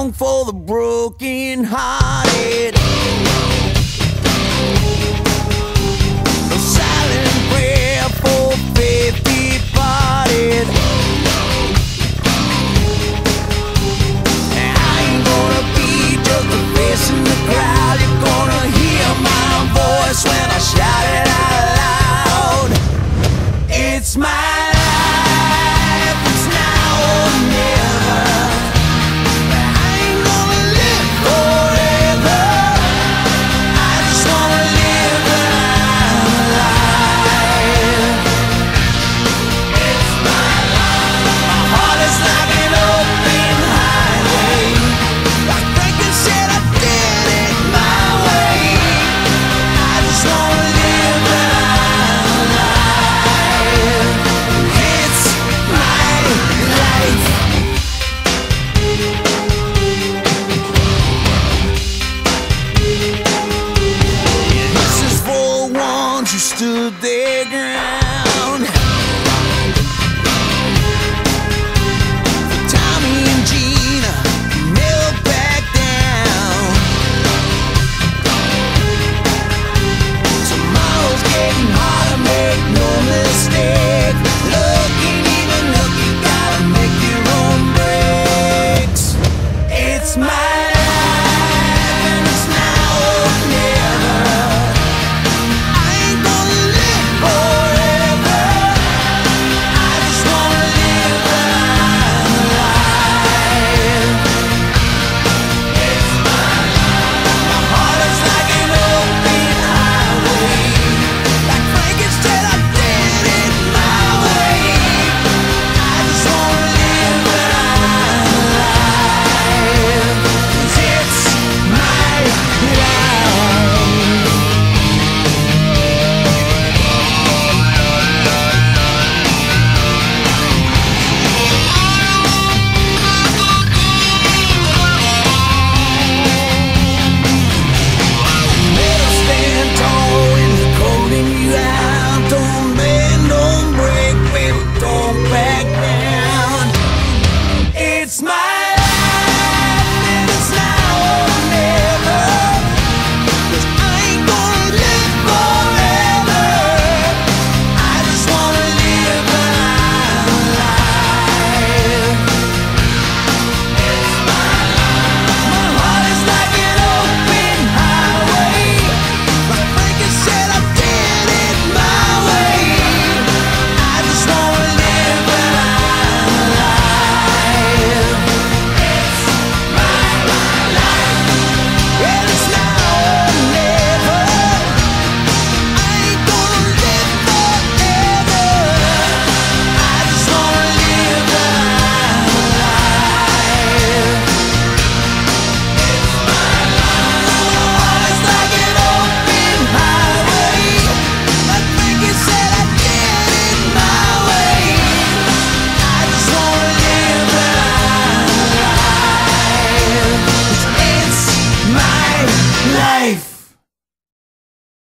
song for the broken hearted. A silent prayer for faith departed. And I ain't gonna be just a face in the crowd. You're gonna hear my voice when I shout it out loud. It's my life, it's now or never. I ain't gonna live forever. I just wanna live when I'm alive. It's my life. My heart is like an open highway. Like Franklin said, I did it my way. I just wanna live when I'm alive. It's my life. This is for the ones who stood their ground.